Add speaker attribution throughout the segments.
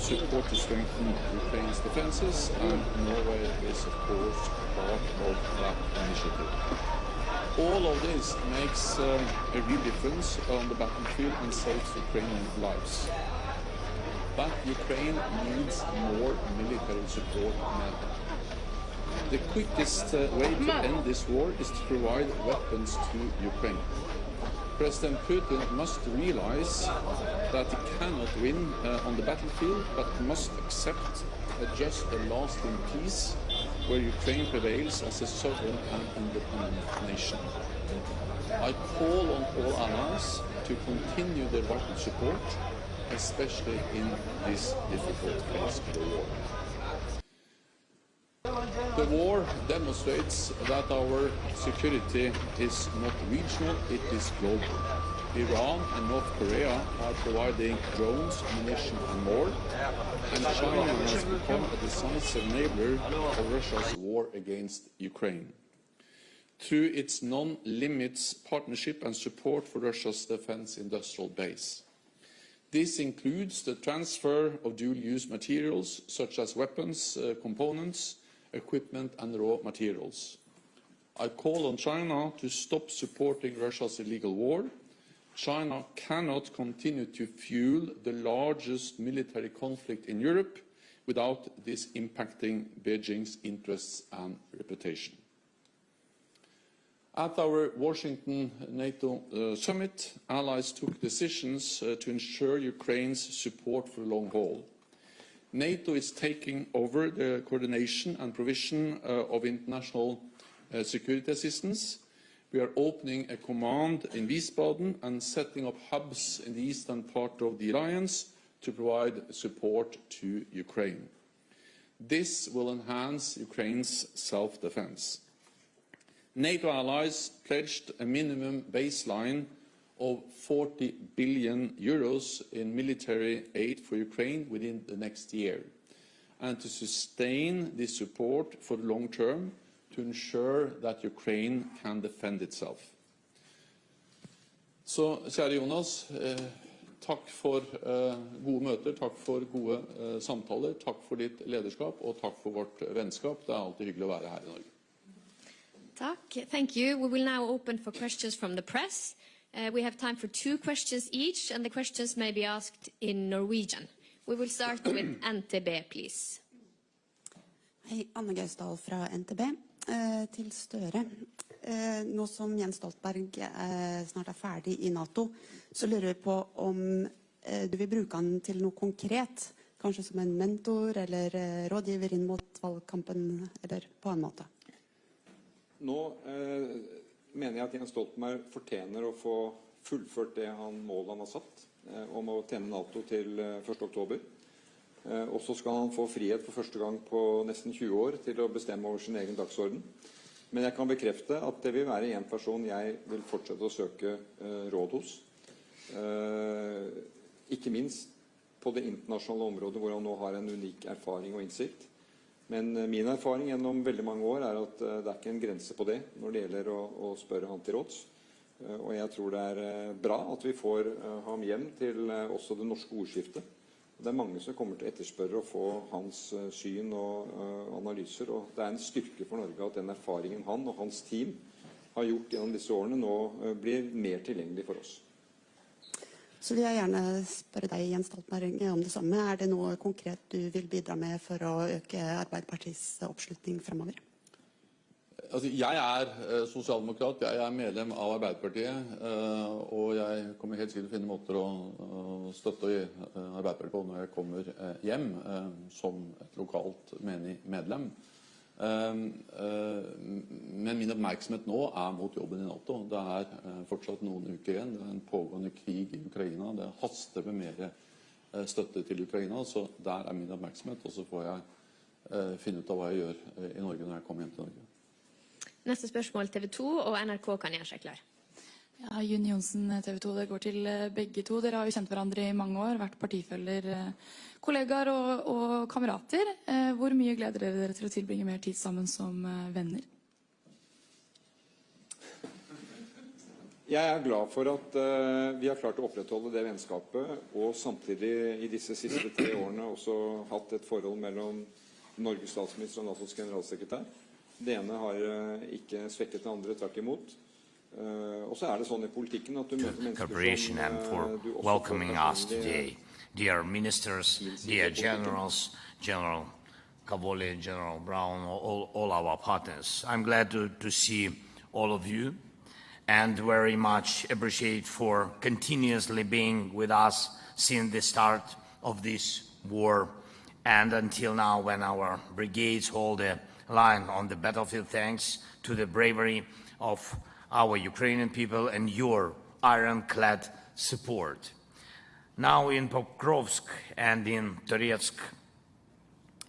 Speaker 1: Support to strengthen Ukraine's defenses, and Norway is, of course, part of that initiative. All of this makes a real difference on the battlefield and saves Ukrainian lives. But Ukraine needs more military support now. The quickest way to end this war is to provide weapons to Ukraine. President Putin must realize that he cannot win on the battlefield, but must accept a just and lasting peace where Ukraine prevails as a sovereign and independent nation. I call on all allies to continue their vital support, especially in this difficult phase of the war. The war demonstrates that our security is not regional, it is global. Iran and North Korea are providing drones, ammunition and more, and China has become a decisive enabler of Russia's war against Ukraine through its non-limits partnership and support for Russia's defense industrial base. This includes the transfer of dual-use materials such as weapons, components, equipment and raw materials. I call on China to stop supporting Russia's illegal war. China cannot continue to fuel the largest military conflict in Europe without this impacting Beijing's interests and reputation. At our Washington NATO summit, allies took decisions to ensure Ukraine's support for the long haul. NATO is taking over the coordination and provision of international security assistance. We are opening a command in Wiesbaden and setting up hubs in the eastern part of the alliance to provide support to Ukraine. This will enhance Ukraine's self-defense. NATO allies pledged a minimum baseline of 40 billion euros in military aid for Ukraine within the next year, and to sustain this support for the long term to ensure that Ukraine can defend itself. Så, kjære Jonas, takk for gode møter, takk for gode samtaler, takk for ditt lederskap og takk for vårt vennskap. Det alltid hyggelig å være her i Norge.
Speaker 2: Takk. Thank you. We will now open for questions from the press. We have time for 2 questions each, and the questions may be asked in Norwegian. We will start with NTB, please.
Speaker 3: Hei, Anne Gausdal fra NTB. Til Støre. Nå som Jens Stoltenberg snart ferdig i NATO, så lurer vi på om du vil bruke han til noe konkret, kanskje som en mentor eller rådgiver inn mot valgkampen, eller på en måte.
Speaker 4: Nå mener jeg at Jens Stoltenberg fortjener å få fullført det målet han har satt om å tenne NATO til 1. oktober. Og så skal han få frihet for første gang på nesten 20 år til å bestemme over sin egen dagsorden. Men jeg kan bekrefte at det vil være en person jeg vil fortsette å søke råd hos. Ikke minst på det internasjonale området hvor han nå har en unik erfaring og innsikt. Men min erfaring gjennom veldig mange år er at det er ikke en grense på det når det gjelder å spørre han til råds. Og jeg tror det er bra at vi får ham hjem til også det norske ordskiftet. Det er mange som kommer til å etterspørre å få hans syn og analyser, og det er en styrke for Norge at den erfaringen han og hans team har gjort gjennom disse årene nå blir mer tilgjengelig for oss.
Speaker 3: Så vil jeg gjerne spørre deg, Jens Stoltenberg, om det samme. Er det noe konkret du vil bidra med for å øke Arbeiderpartiets oppslutning fremover?
Speaker 1: Altså, jeg er sosialdemokrat, jeg er medlem av Arbeiderpartiet, og jeg kommer helt sikkert til å finne måter å støtte Arbeiderpartiet på når jeg kommer hjem som et lokalt menig medlem. Men min oppmerksomhet nå er mot jobben i NATO. Det er fortsatt noen uker igjen. Det er en pågående krig i Ukraina. Det haster med mer støtte til Ukraina, så der er min oppmerksomhet. Og så får jeg finne ut av hva jeg gjør i Norge når jeg kommer hjem til Norge.
Speaker 2: Neste spørsmål TV 2, og NRK kan gjøre seg klar.
Speaker 5: Ja, Jun Jonsen, TV 2, det går til begge to. Dere har jo kjent hverandre i mange år, vært partifeller, kollegaer og kamerater. Hvor mye gleder dere til å tilbringe mer tid sammen som venner?
Speaker 4: Jeg er glad for at vi har klart å opprettholde det vennskapet, og samtidig i disse siste 3 årene også hatt et forhold mellom Norges statsminister og NATOs generalsekretær. Det ene har ikke svekket det andre, tvert imot. Og så er det sånn i politikken at du møter mennesker som
Speaker 6: and for welcoming us today, dear ministers, dear generals, General Cavoli, General Brown, all our partners. I'm glad to see all of you and very much appreciate for continuously being with us since the start of this war and until now when our brigades hold a line on the battlefield, thanks to the bravery of our Ukrainian people and your ironclad support. Now in Pokrovsk and in Toretsk,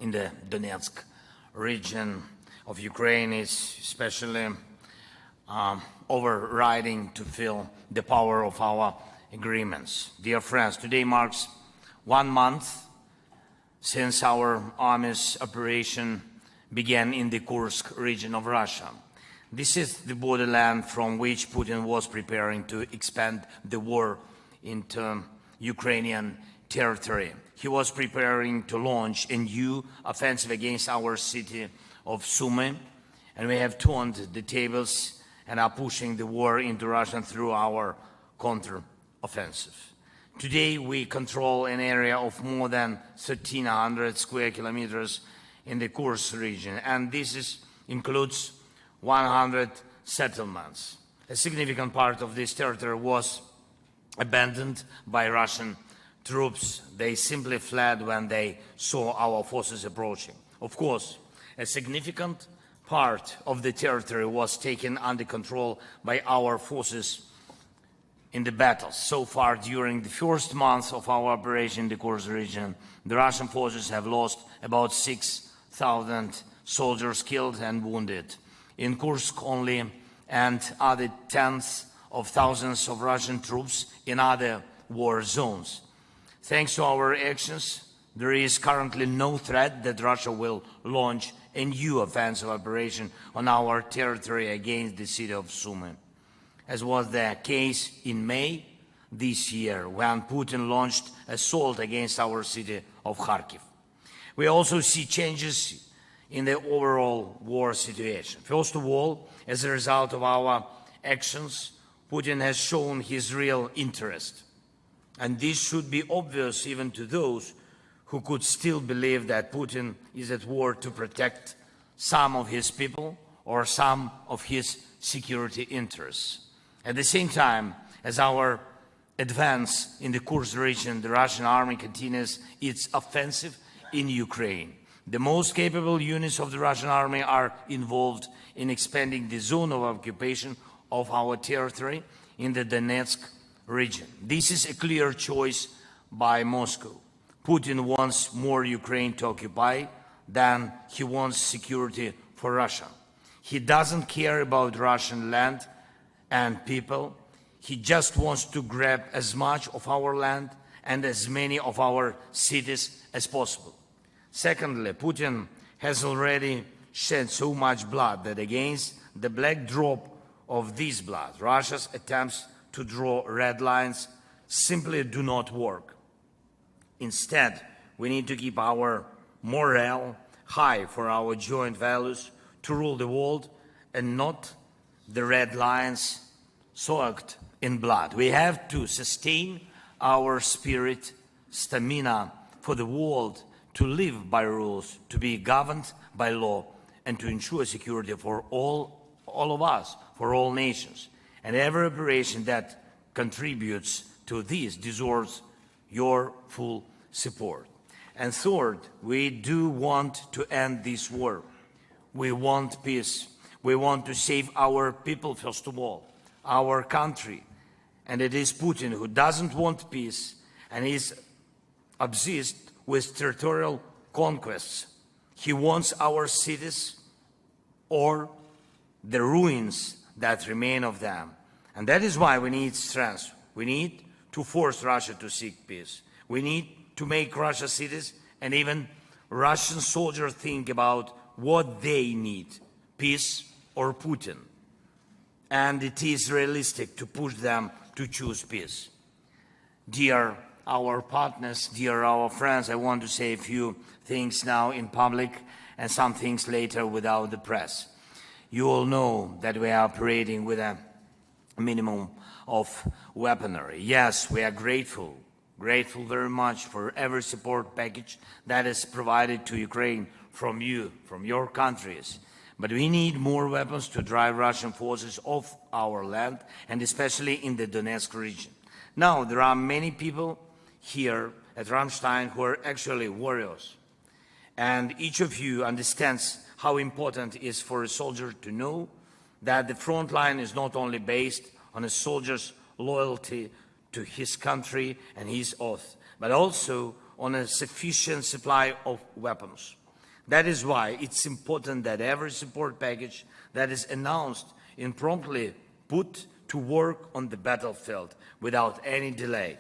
Speaker 6: in the Donetsk region of Ukraine, is especially overriding to feel the power of our agreements. Dear friends, today marks 1 month since our army's operation began in the Kursk region of Russia. This is the borderland from which Putin was preparing to expand the war into Ukrainian territory. He was preparing to launch a new offensive against our city of Sumy, and we have turned the tables and are pushing the war into Russia through our counter-offensive. Today we control an area of more than 1,300 square kilometers in the Kursk region, and this includes 100 settlements. A significant part of this territory was abandoned by Russian troops. They simply fled when they saw our forces approaching. Of course, a significant part of the territory was taken under control by our forces in the battles. So far, during the first month of our operation in the Kursk region, the Russian forces have lost about 6,000 soldiers killed and wounded. In Kursk only, and other tens of thousands of Russian troops in other war zones. Thanks to our actions, there is currently no threat that Russia will launch a new offensive operation on our territory against the city of Sumy, as was the case in May this year when Putin launched assault against our city of Kharkiv. We also see changes in the overall war situation. First of all, as a result of our actions, Putin has shown his real interest. And this should be obvious even to those who could still believe that Putin is at war to protect some of his people or some of his security interests. At the same time, as our advance in the Kursk region, the Russian army continues its offensive in Ukraine. The most capable units of the Russian army are involved in expanding the zone of occupation of our territory in the Donetsk region. This is a clear choice by Moscow. Putin wants more Ukraine to occupy than he wants security for Russia. He doesn't care about Russian land and people. He just wants to grab as much of our land and as many of our cities as possible. Secondly, Putin has already shed so much blood that against the black drop of this blood, Russia's attempts to draw red lines simply do not work. Instead, we need to keep our morale high for our joint values to rule the world and not the red lines soaked in blood. We have to sustain our spirit, stamina for the world to live by rules, to be governed by law, and to ensure security for all of us, for all nations. And every operation that contributes to this deserves your full support. And third, we do want to end this war. We want peace. We want to save our people, first of all, our country. And it is Putin who doesn't want peace and is obsessed with territorial conquests. He wants our cities or the ruins that remain of them. And that is why we need strength. We need to force Russia to seek peace. We need to make Russia cities and even Russian soldiers think about what they need, peace or Putin. And it is realistic to push them to choose peace. Dear our partners, dear our friends, I want to say a few things now in public and some things later without the press. You all know that we are operating with a minimum of weaponry. Yes, we are grateful very much for every support package that is provided to Ukraine from you, from your countries. But we need more weapons to drive Russian forces off our land, and especially in the Donetsk region. Now, there are many people here at Ramstein who are actually warriors. And each of you understands how important it is for a soldier to know that the front line is not only based on a soldier's loyalty to his country and his oath, but also on a sufficient supply of weapons. That is why it's important that every support package that is announced is promptly put to work on the battlefield without any delay.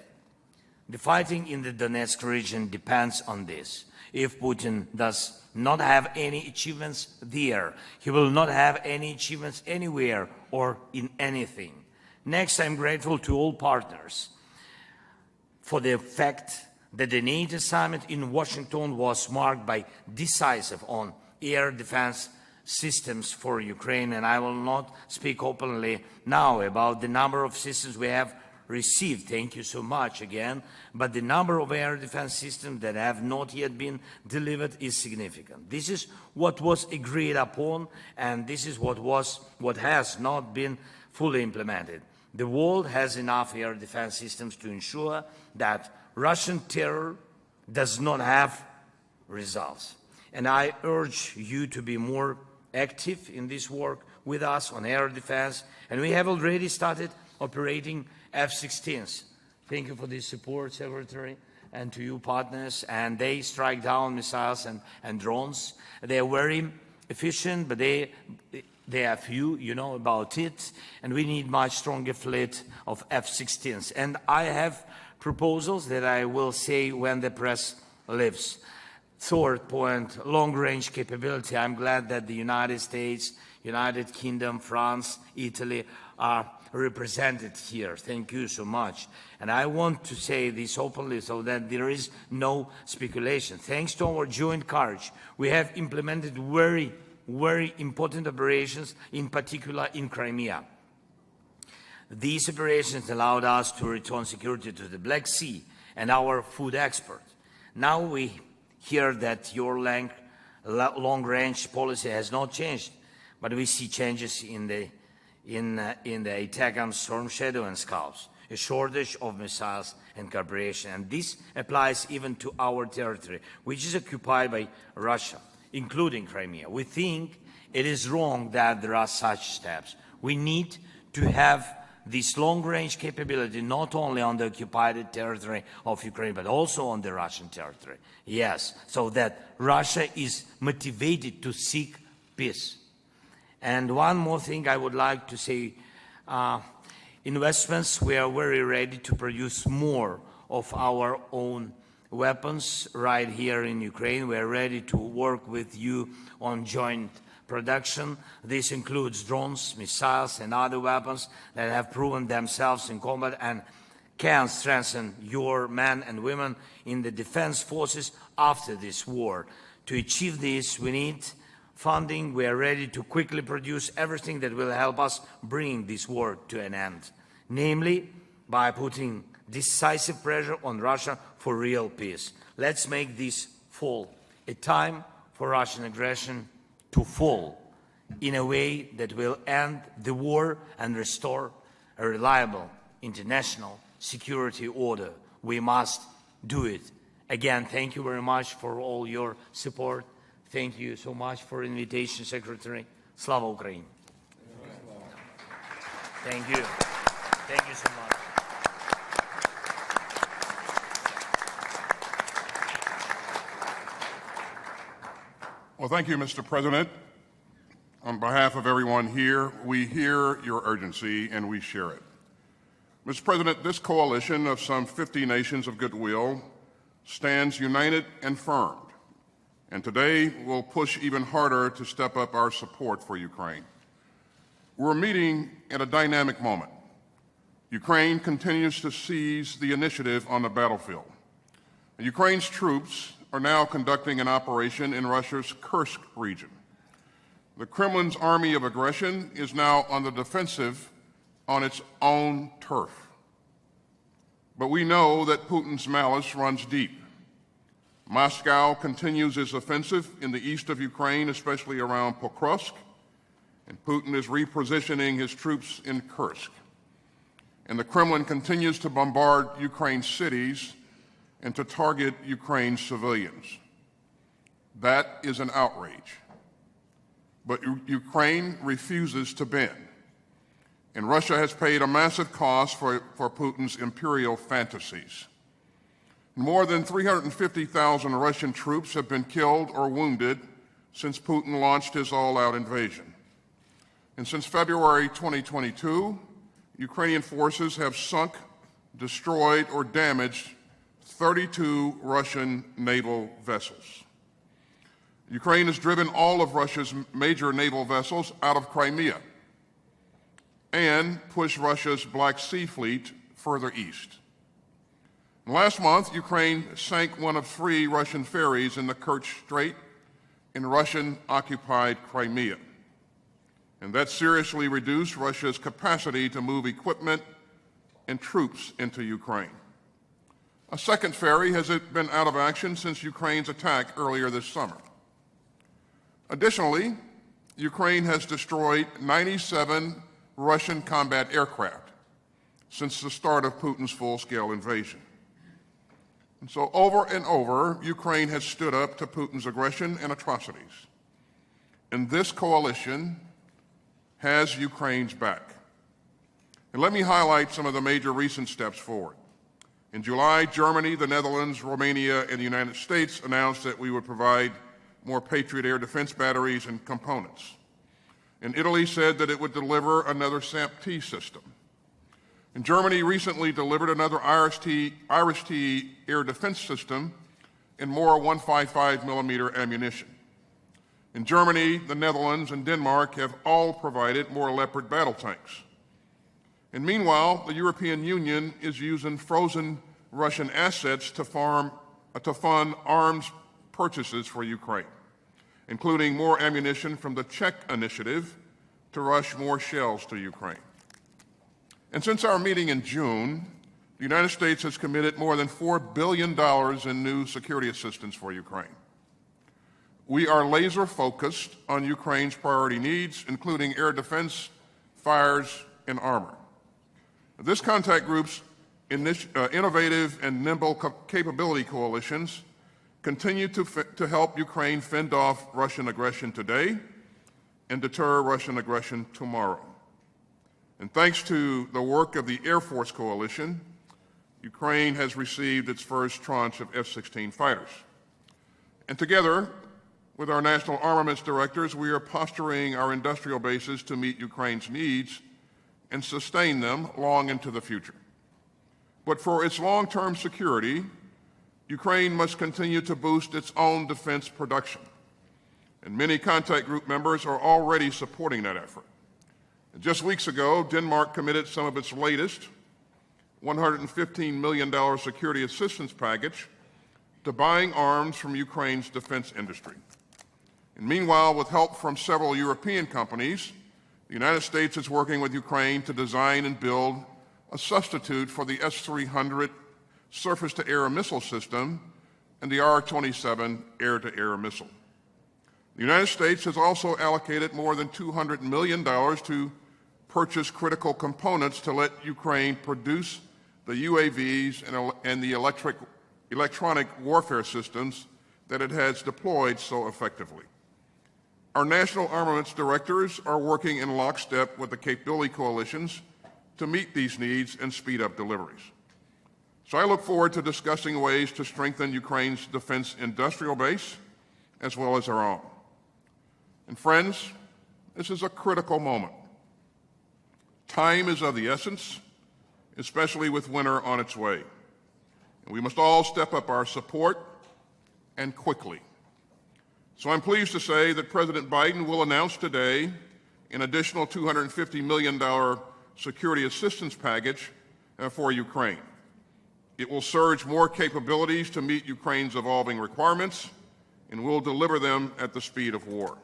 Speaker 6: The fighting in the Donetsk region depends on this. If Putin does not have any achievements there, he will not have any achievements anywhere or in anything. Next, I'm grateful to all partners for the fact that the NATO summit in Washington was marked by decisive on air defense systems for Ukraine, and I will not speak openly now about the number of systems we have received. Thank you so much again. But the number of air defense systems that have not yet been delivered is significant. This is what was agreed upon, and this is what has not been fully implemented. The world has enough air defense systems to ensure that Russian terror does not have results. And I urge you to be more active in this work with us on air defense. And we have already started operating F-16s. Thank you for this support, Secretary, and to you partners. And they strike down missiles and drones. They are very efficient, but they are few, you know about it. And we need much stronger fleet of F-16s. And I have proposals that I will say when the press leaves. Third point, long-range capability. I'm glad that the United States, United Kingdom, France, Italy are represented here. Thank you so much. And I want to say this openly so that there is no speculation. Thanks to our joint courage, we have implemented very, very important operations, in particular in Crimea. These operations allowed us to return security to the Black Sea and our food export. Now we hear that your long-range policy has not changed, but we see changes in the attack on Storm Shadow and Scalps, a shortage of missiles and cooperation. And this applies even to our territory, which is occupied by Russia, including Crimea. We think it is wrong that there are such steps. We need to have this long-range capability not only on the occupied territory of Ukraine, but also on the Russian territory. Yes, so that Russia is motivated to seek peace. And one more thing I would like to say, investments, we are very ready to produce more of our own weapons right here in Ukraine. We are ready to work with you on joint production. This includes drones, missiles, and other weapons that have proven themselves in combat and can strengthen your men and women in the defense forces after this war. To achieve this, we need funding. We are ready to quickly produce everything that will help us bring this war to an end, namely by putting decisive pressure on Russia for real peace. Let's make this fall a time for Russian aggression to fall in a way that will end the war and restore a reliable international security order. We must do it. Again, thank you very much for all your support. Thank you so much for the invitation, Secretary. Slava Ukraini. Thank you. Thank you so much.
Speaker 7: Well, thank you, Mr. President. On behalf of everyone here, we hear your urgency and we share it. Mr. President, this coalition of some 50 nations of goodwill stands united and firm, and today we'll push even harder to step up our support for Ukraine. We're meeting at a dynamic moment. Ukraine continues to seize the initiative on the battlefield. Ukraine's troops are now conducting an operation in Russia's Kursk region. The Kremlin's army of aggression is now on the defensive on its own turf. But we know that Putin's malice runs deep. Moscow continues its offensive in the east of Ukraine, especially around Pokrovsk, and Putin is repositioning his troops in Kursk. And the Kremlin continues to bombard Ukraine's cities and to target Ukraine's civilians. That is an outrage. But Ukraine refuses to bend. And Russia has paid a massive cost for Putin's imperial fantasies. More than 350,000 Russian troops have been killed or wounded since Putin launched his all-out invasion. And since February 2022, Ukrainian forces have sunk, destroyed, or damaged 32 Russian naval vessels. Ukraine has driven all of Russia's major naval vessels out of Crimea and pushed Russia's Black Sea Fleet further east. Last month, Ukraine sank one of 3 Russian ferries in the Kerch Strait in Russian-occupied Crimea. And that seriously reduced Russia's capacity to move equipment and troops into Ukraine. A second ferry has been out of action since Ukraine's attack earlier this summer. Additionally, Ukraine has destroyed 97 Russian combat aircraft since the start of Putin's full-scale invasion. And so over and over, Ukraine has stood up to Putin's aggression and atrocities. And this coalition has Ukraine's back. And let me highlight some of the major recent steps forward. In July, Germany, the Netherlands, Romania, and the United States announced that we would provide more Patriot air defense batteries and components. And Italy said that it would deliver another SAMP-T system. And Germany recently delivered another Iris-T air defense system and more 155 millimeter ammunition. In Germany, the Netherlands, and Denmark have all provided more Leopard battle tanks. And meanwhile, the European Union is using frozen Russian assets to fund arms purchases for Ukraine, including more ammunition from the Czech initiative to rush more shells to Ukraine. And since our meeting in June, the United States has committed more than $4 billion in new security assistance for Ukraine. We are laser focused on Ukraine's priority needs, including air defense, fires, and armor. This contact group's innovative and nimble capability coalitions continue to help Ukraine fend off Russian aggression today and deter Russian aggression tomorrow. And thanks to the work of the Air Force Coalition, Ukraine has received its first tranche of F-16 fighters. And together with our national armaments directors, we are posturing our industrial bases to meet Ukraine's needs and sustain them long into the future. But for its long-term security, Ukraine must continue to boost its own defense production. And many contact group members are already supporting that effort. And just weeks ago, Denmark committed some of its latest $115 million security assistance package to buying arms from Ukraine's defense industry. And meanwhile, with help from several European companies, the United States is working with Ukraine to design and build a substitute for the S-300 surface-to-air missile system and the R-27 air-to-air missile. The United States has also allocated more than $200 million to purchase critical components to let Ukraine produce the UAVs and the electronic warfare systems that it has deployed so effectively. Our national armaments directors are working in lockstep with the capability coalitions to meet these needs and speed up deliveries. So I look forward to discussing ways to strengthen Ukraine's defense industrial base as well as our own. And friends, this is a critical moment. Time is of the essence, especially with winter on its way. And we must all step up our support, and quickly. So I'm pleased to say that President Biden will announce today an additional $250 million security assistance package for Ukraine. It will surge more capabilities to meet Ukraine's evolving requirements, and will deliver them at the speed of war.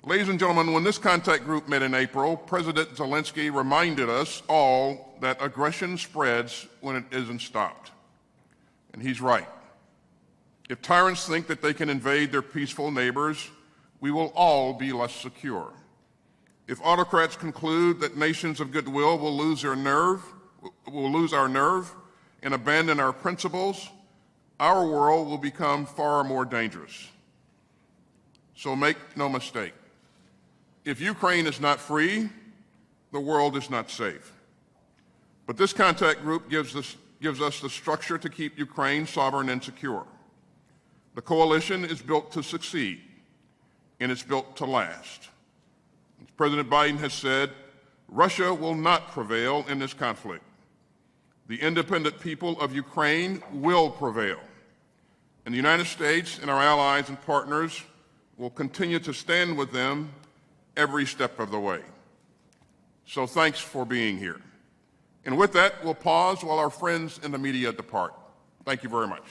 Speaker 7: Ladies and gentlemen, when this contact group met in April, President Zelensky reminded us all that aggression spreads when it isn't stopped. And he's right. If tyrants think that they can invade their peaceful neighbors, we will all be less secure. If autocrats conclude that nations of goodwill will lose our nerve and abandon our principles, our world will become far more dangerous. So make no mistake. If Ukraine is not free, the world is not safe. But this contact group gives us the structure to keep Ukraine sovereign and secure. The coalition is built to succeed, and it's built to last. As President Biden has said, Russia will not prevail in this conflict. The independent people of Ukraine will prevail. And the United States and our allies and partners will continue to stand with them every step of the way. So thanks for being here. And with that, we'll pause while our friends in the media depart. Thank you very much.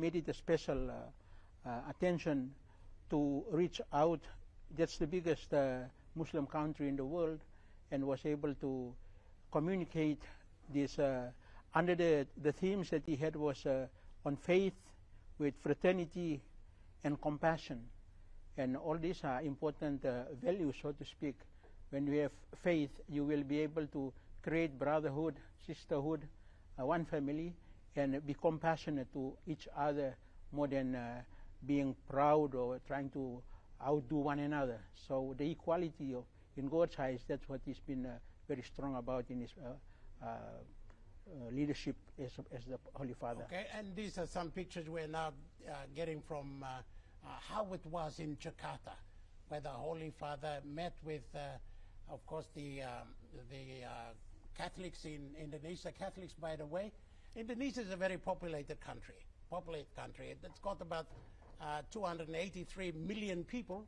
Speaker 8: made it a special attention to reach out. That's the biggest Muslim country in the world, and was able to communicate this under the themes that he had was on faith, with fraternity and compassion. And all these are important values, so to speak. When you have faith, you will be able to create brotherhood, sisterhood, one family, and be compassionate to each other more than being proud or trying to outdo one another. So the equality in God's eyes, that's what he's been very strong about in his leadership as the Holy Father.
Speaker 9: Okay, and these are some pictures we're now getting from how it was in Jakarta, where the Holy Father met with, of course, the Catholics in Indonesia. Catholics, by the way, Indonesia is a very populated country. It's got about 283 million people,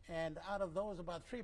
Speaker 9: and out of those, about 3%